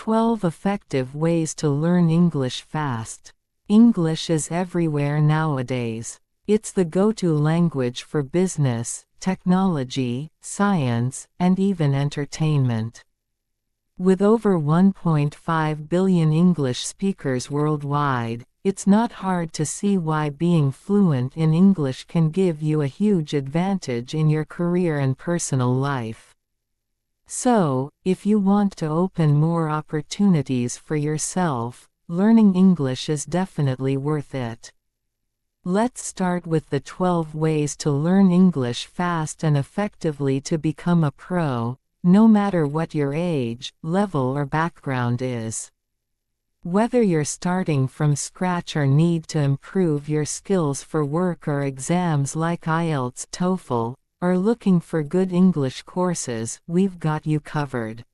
12 Effective Ways to Learn English Fast. English is everywhere nowadays. It's the go-to language for business, technology, science, and even entertainment. With over 1.5 billion English speakers worldwide, it's not hard to see why being fluent in English can give you a huge advantage in your career and personal life. So, if you want to open more opportunities for yourself, learning English is definitely worth it. Let's start with the 12 ways to learn English fast and effectively to become a pro, no matter what your age, level or background is. Whether you're starting from scratch or need to improve your skills for work or exams like IELTS, TOEFL, or looking for good English courses, we've got you covered.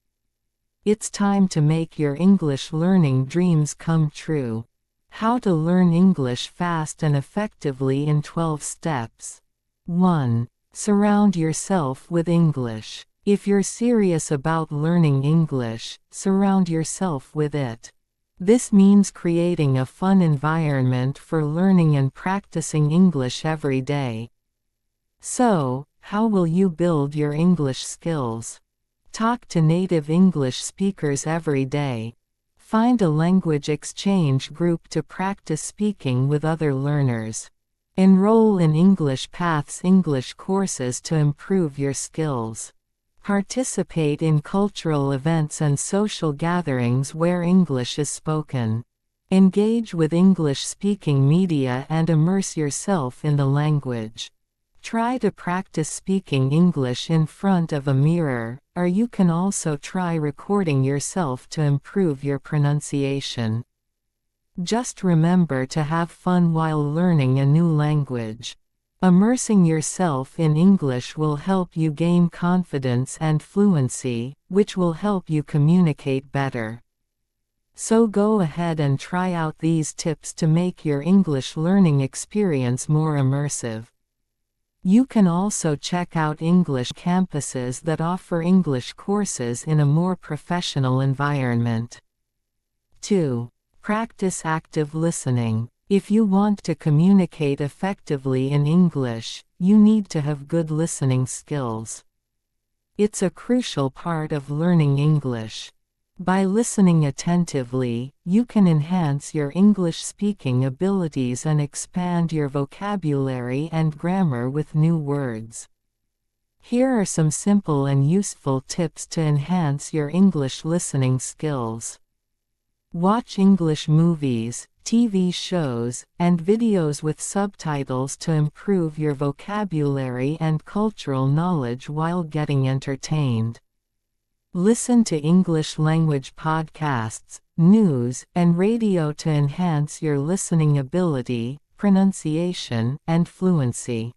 It's time to make your English learning dreams come true. How to learn English fast and effectively in 12 steps. 1. Surround yourself with English. If you're serious about learning English, surround yourself with it. This means creating a fun environment for learning and practicing English every day. So, how will you build your English skills? Talk to native English speakers every day. Find a language exchange group to practice speaking with other learners. Enroll in English Path's English courses to improve your skills. Participate in cultural events and social gatherings where English is spoken. Engage with English-speaking media and immerse yourself in the language. Try to practice speaking English in front of a mirror, or you can also try recording yourself to improve your pronunciation. Just remember to have fun while learning a new language. Immersing yourself in English will help you gain confidence and fluency, which will help you communicate better. So go ahead and try out these tips to make your English learning experience more immersive. You can also check out English campuses that offer English courses in a more professional environment. 2. Practice active listening. If you want to communicate effectively in English, you need to have good listening skills. It's a crucial part of learning English. By listening attentively, you can enhance your English speaking abilities and expand your vocabulary and grammar with new words. Here are some simple and useful tips to enhance your English listening skills. Watch English movies, TV shows, and videos with subtitles to improve your vocabulary and cultural knowledge while getting entertained. Listen to English language podcasts, news, and radio to enhance your listening ability, pronunciation, and fluency.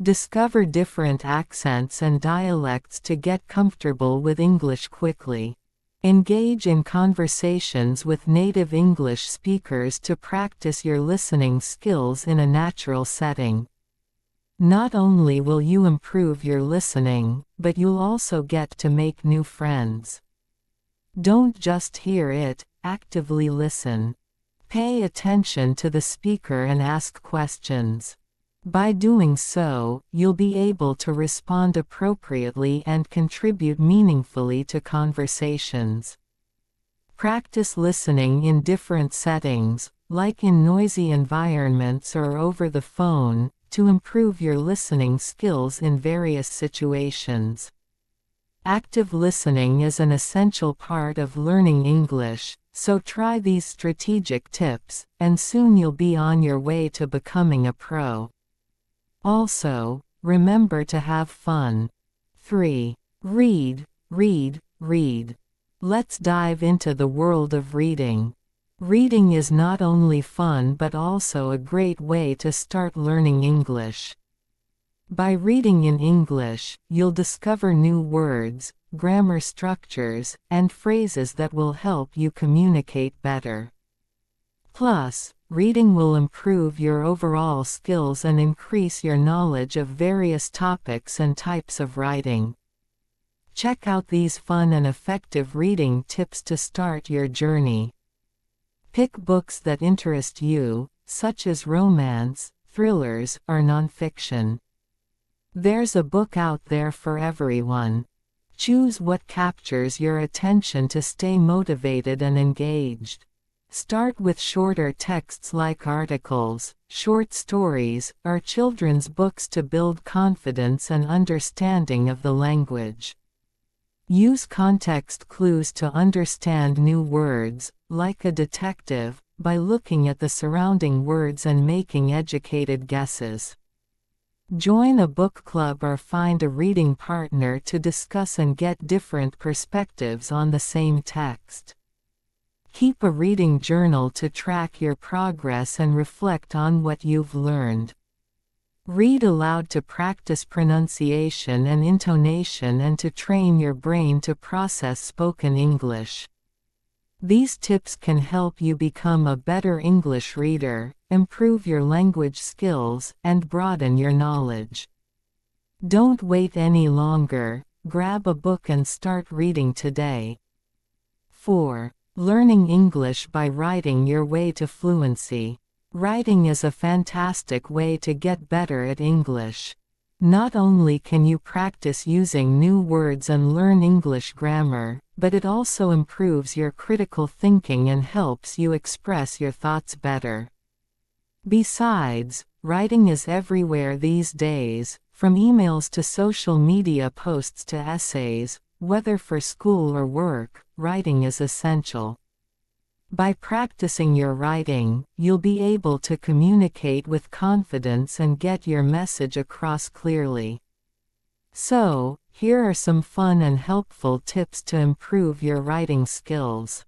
Discover different accents and dialects to get comfortable with English quickly. Engage in conversations with native English speakers to practice your listening skills in a natural setting. Not only will you improve your listening, but you'll also get to make new friends. Don't just hear it, actively listen. Pay attention to the speaker and ask questions. By doing so, you'll be able to respond appropriately and contribute meaningfully to conversations. Practice listening in different settings, like in noisy environments or over the phone, to improve your listening skills in various situations. Active listening is an essential part of learning English, so try these strategic tips, and soon you'll be on your way to becoming a pro. Also, remember to have fun. 3. Read, read, read. Let's dive into the world of reading. Reading is not only fun but also a great way to start learning English. By reading in English, you'll discover new words, grammar structures, and phrases that will help you communicate better. Plus, reading will improve your overall skills and increase your knowledge of various topics and types of writing. Check out these fun and effective reading tips to start your journey. Pick books that interest you, such as romance, thrillers, or nonfiction. There's a book out there for everyone. Choose what captures your attention to stay motivated and engaged. Start with shorter texts like articles, short stories, or children's books to build confidence and understanding of the language. Use context clues to understand new words, like a detective, by looking at the surrounding words and making educated guesses. Join a book club or find a reading partner to discuss and get different perspectives on the same text. Keep a reading journal to track your progress and reflect on what you've learned. Read aloud to practice pronunciation and intonation and to train your brain to process spoken English. These tips can help you become a better English reader, improve your language skills, and broaden your knowledge. Don't wait any longer, grab a book and start reading today. 4. Learning English by writing your way to fluency. Writing is a fantastic way to get better at English. Not only can you practice using new words and learn English grammar, but it also improves your critical thinking and helps you express your thoughts better. Besides, writing is everywhere these days, from emails to social media posts to essays. Whether for school or work, writing is essential. By practicing your writing, you'll be able to communicate with confidence and get your message across clearly. So, here are some fun and helpful tips to improve your writing skills.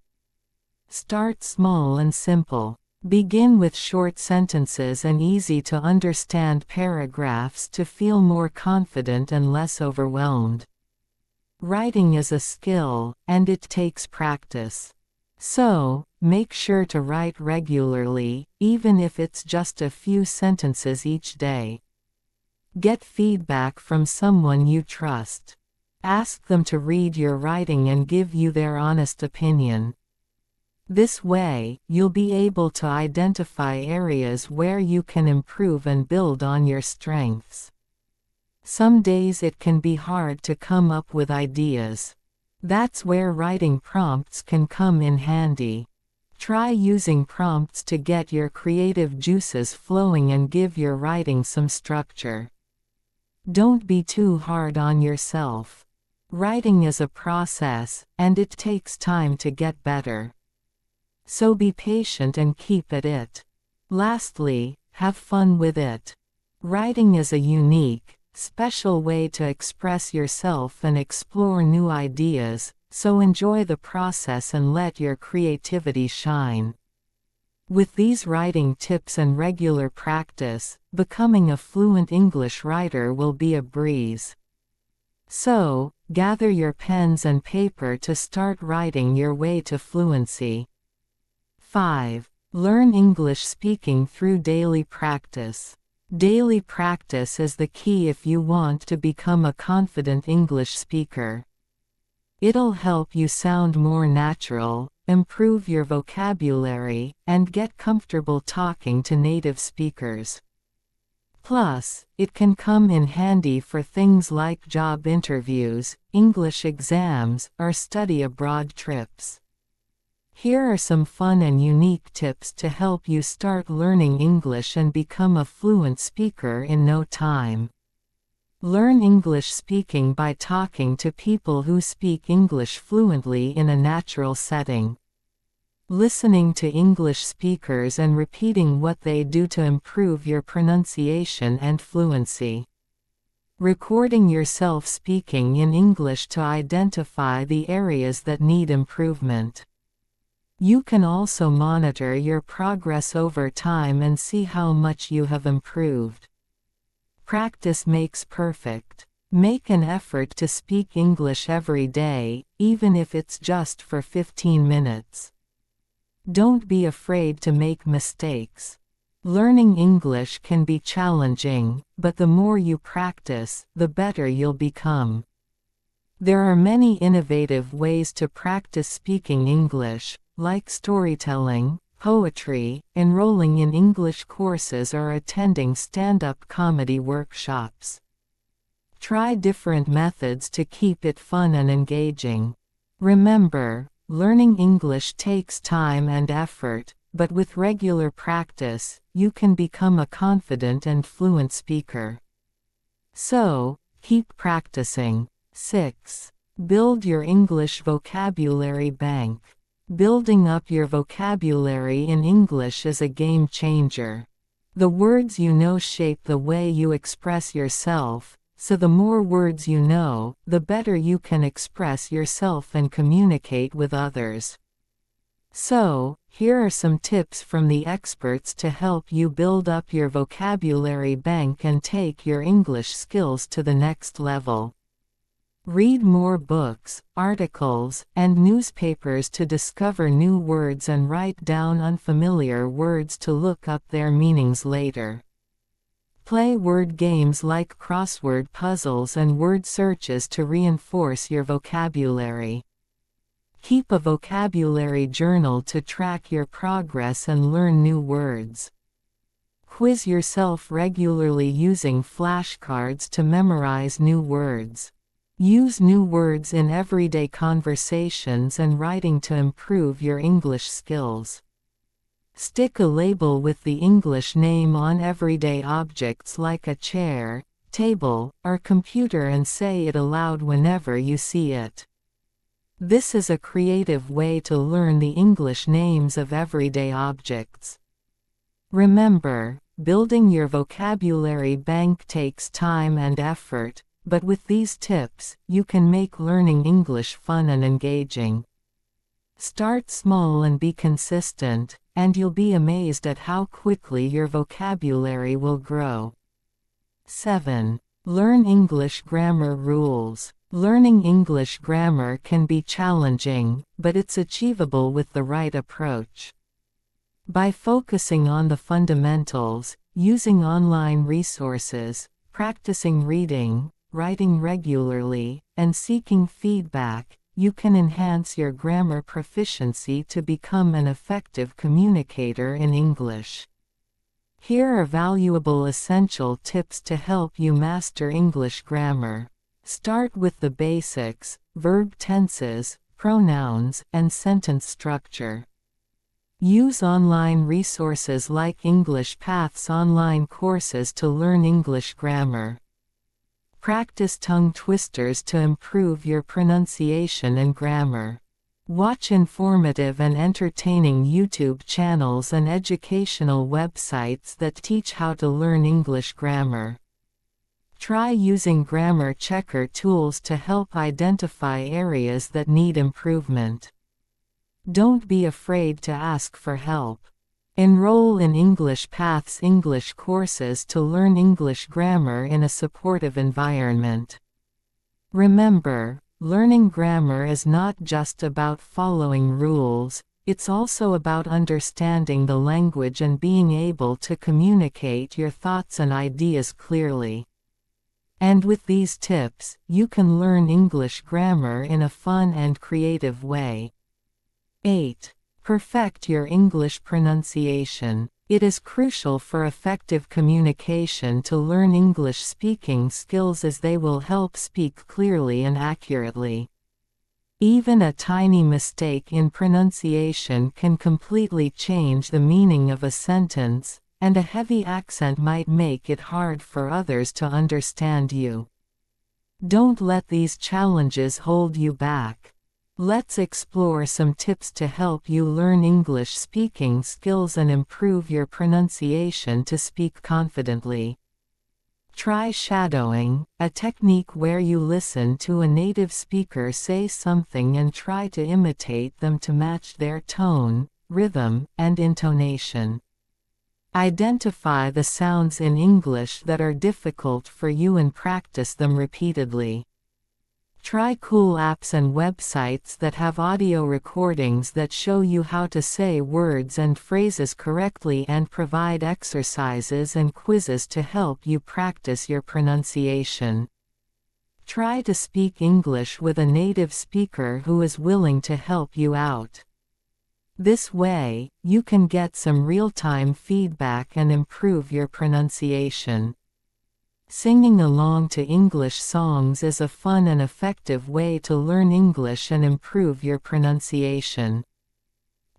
Start small and simple. Begin with short sentences and easy-to-understand paragraphs to feel more confident and less overwhelmed. Writing is a skill, and it takes practice. So, make sure to write regularly, even if it's just a few sentences each day. Get feedback from someone you trust. Ask them to read your writing and give you their honest opinion. This way, you'll be able to identify areas where you can improve and build on your strengths. Some days it can be hard to come up with ideas. That's where writing prompts can come in handy. Try using prompts to get your creative juices flowing and give your writing some structure. Don't be too hard on yourself. Writing is a process, and it takes time to get better. So be patient and keep at it. Lastly, have fun with it. Writing is a unique, special way to express yourself and explore new ideas, so enjoy the process and let your creativity shine. With these writing tips and regular practice, becoming a fluent English writer will be a breeze. So, gather your pens and paper to start writing your way to fluency. 5. Learn English speaking through daily practice. Daily practice is the key if you want to become a confident English speaker. It'll help you sound more natural, improve your vocabulary, and get comfortable talking to native speakers. Plus, it can come in handy for things like job interviews, English exams, or study abroad trips. Here are some fun and unique tips to help you start learning English and become a fluent speaker in no time. Learn English speaking by talking to people who speak English fluently in a natural setting. Listening to English speakers and repeating what they do to improve your pronunciation and fluency. Recording yourself speaking in English to identify the areas that need improvement. You can also monitor your progress over time and see how much you have improved. Practice makes perfect. Make an effort to speak English every day, even if it's just for 15 minutes. Don't be afraid to make mistakes. Learning English can be challenging, but the more you practice, the better you'll become. There are many innovative ways to practice speaking English, like storytelling, poetry, enrolling in English courses, or attending stand-up comedy workshops. Try different methods to keep it fun and engaging. Remember, learning English takes time and effort, but with regular practice, you can become a confident and fluent speaker. So, keep practicing. 6. Build your English vocabulary bank. Building up your vocabulary in English is a game changer. The words you know shape the way you express yourself, so the more words you know, the better you can express yourself and communicate with others. So, here are some tips from the experts to help you build up your vocabulary bank and take your English skills to the next level. Read more books, articles, and newspapers to discover new words and write down unfamiliar words to look up their meanings later. Play word games like crossword puzzles and word searches to reinforce your vocabulary. Keep a vocabulary journal to track your progress and learn new words. Quiz yourself regularly using flashcards to memorize new words. Use new words in everyday conversations and writing to improve your English skills. Stick a label with the English name on everyday objects like a chair, table, or computer and say it aloud whenever you see it. This is a creative way to learn the English names of everyday objects. Remember, building your vocabulary bank takes time and effort, but with these tips, you can make learning English fun and engaging. Start small and be consistent, and you'll be amazed at how quickly your vocabulary will grow. 7. Learn English grammar rules. Learning English grammar can be challenging, but it's achievable with the right approach. By focusing on the fundamentals, using online resources, practicing reading, writing regularly, and seeking feedback, you can enhance your grammar proficiency to become an effective communicator in English. Here are valuable essential tips to help you master English grammar. Start with the basics: verb tenses, pronouns, and sentence structure. Use online resources like English Path's online courses to learn English grammar. Practice tongue twisters to improve your pronunciation and grammar. Watch informative and entertaining YouTube channels and educational websites that teach how to learn English grammar. Try using grammar checker tools to help identify areas that need improvement. Don't be afraid to ask for help. Enroll in English Path's English courses to learn English grammar in a supportive environment. Remember, learning grammar is not just about following rules, it's also about understanding the language and being able to communicate your thoughts and ideas clearly. And with these tips, you can learn English grammar in a fun and creative way. 8. Perfect your English pronunciation. It is crucial for effective communication to learn English speaking skills, as they will help speak clearly and accurately. Even a tiny mistake in pronunciation can completely change the meaning of a sentence, and a heavy accent might make it hard for others to understand you. Don't let these challenges hold you back. Let's explore some tips to help you learn English speaking skills and improve your pronunciation to speak confidently. Try shadowing, a technique where you listen to a native speaker say something and try to imitate them to match their tone, rhythm, and intonation. Identify the sounds in English that are difficult for you and practice them repeatedly. Try cool apps and websites that have audio recordings that show you how to say words and phrases correctly and provide exercises and quizzes to help you practice your pronunciation. Try to speak English with a native speaker who is willing to help you out. This way, you can get some real-time feedback and improve your pronunciation. Singing along to English songs is a fun and effective way to learn English and improve your pronunciation.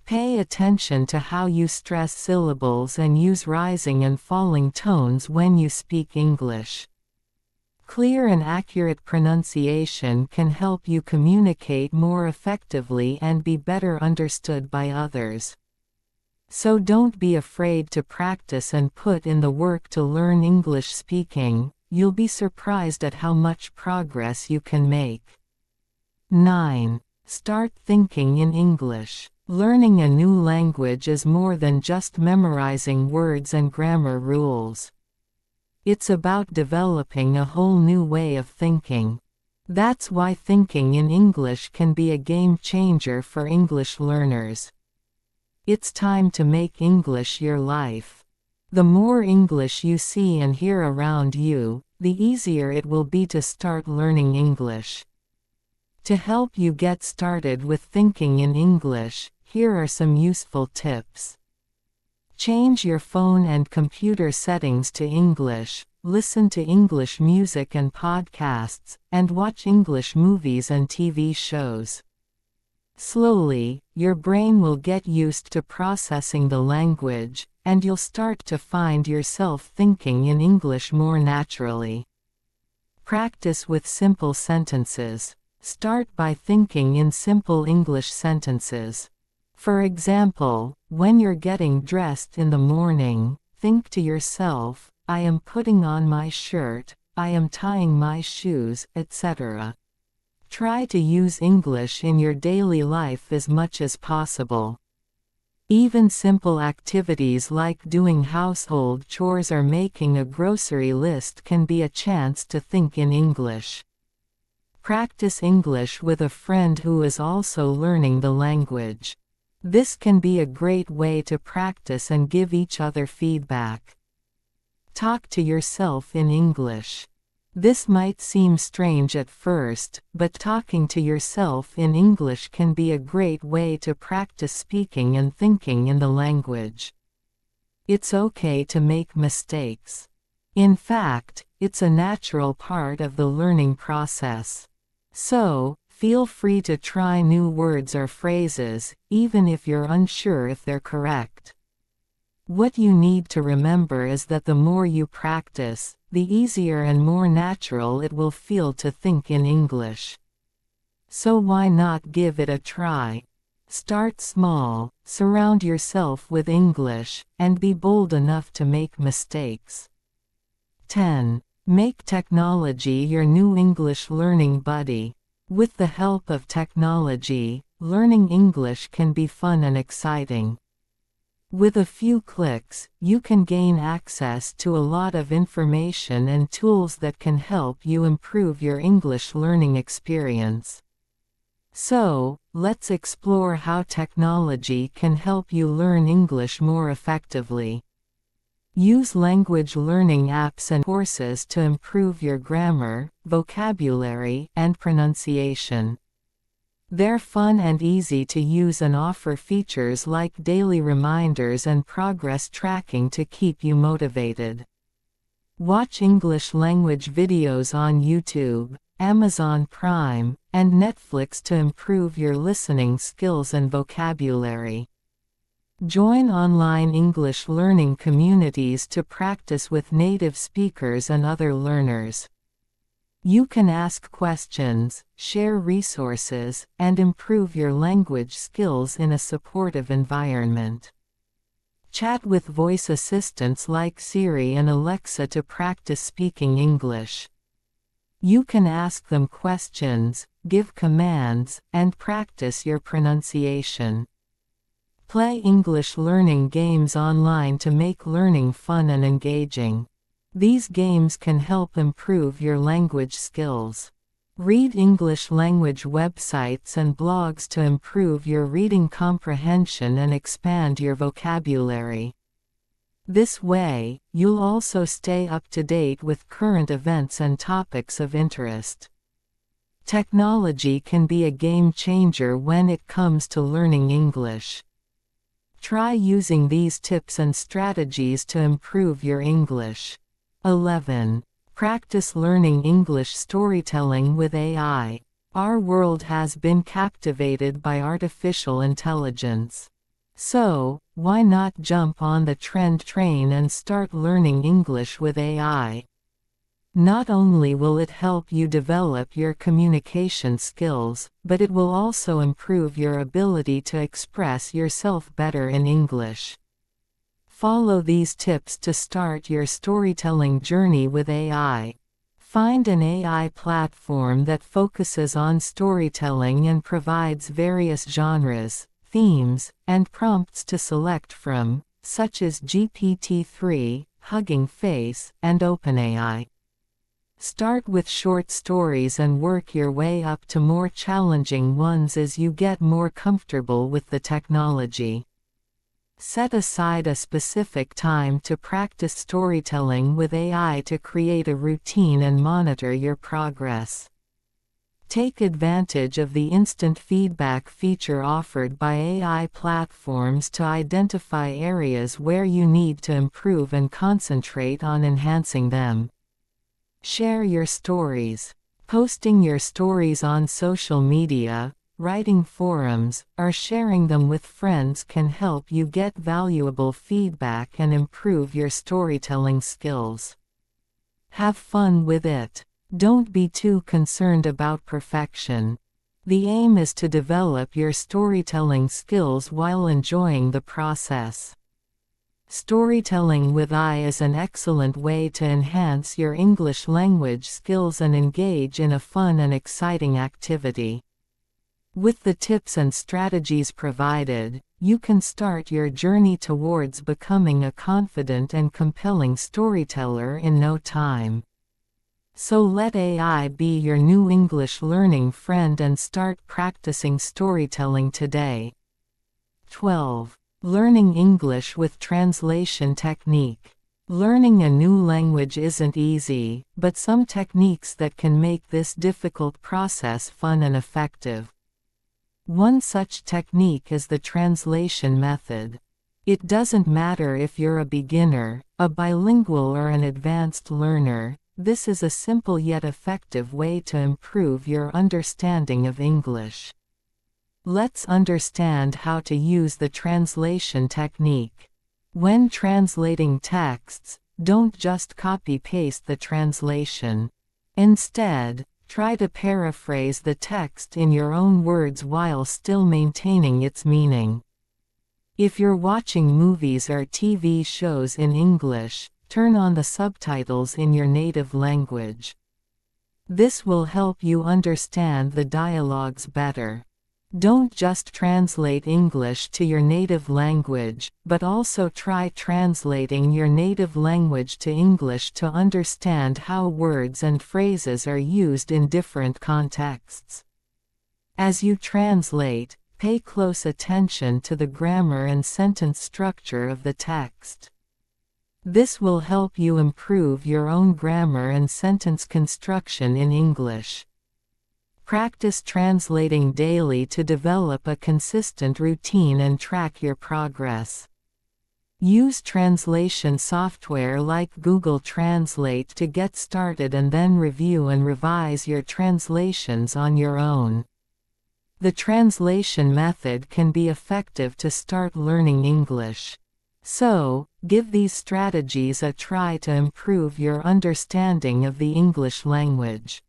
Pay attention to how you stress syllables and use rising and falling tones when you speak English. Clear and accurate pronunciation can help you communicate more effectively and be better understood by others. So don't be afraid to practice and put in the work to learn English speaking. You'll be surprised at how much progress you can make. 9. Start thinking in English. Learning a new language is more than just memorizing words and grammar rules. It's about developing a whole new way of thinking. That's why thinking in English can be a game changer for English learners. It's time to make English your life. The more English you see and hear around you, the easier it will be to start learning English. To help you get started with thinking in English, here are some useful tips. Change your phone and computer settings to English, listen to English music and podcasts, and watch English movies and TV shows. Slowly, your brain will get used to processing the language, and you'll start to find yourself thinking in English more naturally. Practice with simple sentences. Start by thinking in simple English sentences. For example, when you're getting dressed in the morning, think to yourself, I am putting on my shirt, I am tying my shoes, etc. Try to use English in your daily life as much as possible. Even simple activities like doing household chores or making a grocery list can be a chance to think in English. Practice English with a friend who is also learning the language. This can be a great way to practice and give each other feedback. Talk to yourself in English. This might seem strange at first, but talking to yourself in English can be a great way to practice speaking and thinking in the language. It's okay to make mistakes. In fact, it's a natural part of the learning process. So, feel free to try new words or phrases, even if you're unsure if they're correct. What you need to remember is that the more you practice, the easier and more natural it will feel to think in English. So why not give it a try? Start small, surround yourself with English, and be bold enough to make mistakes. 10. Make technology your new English learning buddy. With the help of technology, learning English can be fun and exciting. With a few clicks, you can gain access to a lot of information and tools that can help you improve your English learning experience. So, let's explore how technology can help you learn English more effectively. Use language learning apps and courses to improve your grammar, vocabulary, and pronunciation. They're fun and easy to use and offer features like daily reminders and progress tracking to keep you motivated. Watch English language videos on YouTube, Amazon Prime, and Netflix to improve your listening skills and vocabulary. Join online English learning communities to practice with native speakers and other learners. You can ask questions, share resources, and improve your language skills in a supportive environment. Chat with voice assistants like Siri and Alexa to practice speaking English. You can ask them questions, give commands, and practice your pronunciation. Play English learning games online to make learning fun and engaging. These games can help improve your language skills. Read English language websites and blogs to improve your reading comprehension and expand your vocabulary. This way, you'll also stay up to date with current events and topics of interest. Technology can be a game changer when it comes to learning English. Try using these tips and strategies to improve your English. 11. Practice learning English storytelling with AI. Our world has been captivated by artificial intelligence. So, why not jump on the trend train and start learning English with AI? Not only will it help you develop your communication skills, but it will also improve your ability to express yourself better in English. Follow these tips to start your storytelling journey with AI. Find an AI platform that focuses on storytelling and provides various genres, themes, and prompts to select from, such as GPT-3, Hugging Face, and OpenAI. Start with short stories and work your way up to more challenging ones as you get more comfortable with the technology. Set aside a specific time to practice storytelling with AI to create a routine and monitor your progress. Take advantage of the instant feedback feature offered by AI platforms to identify areas where you need to improve and concentrate on enhancing them. Share your stories. Posting your stories on social media, writing forums, or sharing them with friends can help you get valuable feedback and improve your storytelling skills. Have fun with it. Don't be too concerned about perfection. The aim is to develop your storytelling skills while enjoying the process. Storytelling with AI is an excellent way to enhance your English language skills and engage in a fun and exciting activity. With the tips and strategies provided, you can start your journey towards becoming a confident and compelling storyteller in no time. So let AI be your new English learning friend and start practicing storytelling today. 12. Learning English with translation technique. Learning a new language isn't easy, but some techniques that can make this difficult process fun and effective. One such technique is the translation method. It doesn't matter if you're a beginner, a bilingual or an advanced learner, this is a simple yet effective way to improve your understanding of English. Let's understand how to use the translation technique. When translating texts, don't just copy-paste the translation. Instead, try to paraphrase the text in your own words while still maintaining its meaning. If you're watching movies or TV shows in English, turn on the subtitles in your native language. This will help you understand the dialogues better. Don't just translate English to your native language, but also try translating your native language to English to understand how words and phrases are used in different contexts. As you translate, pay close attention to the grammar and sentence structure of the text. This will help you improve your own grammar and sentence construction in English. Practice translating daily to develop a consistent routine and track your progress. Use translation software like Google Translate to get started and then review and revise your translations on your own. The translation method can be effective to start learning English. So, give these strategies a try to improve your understanding of the English language.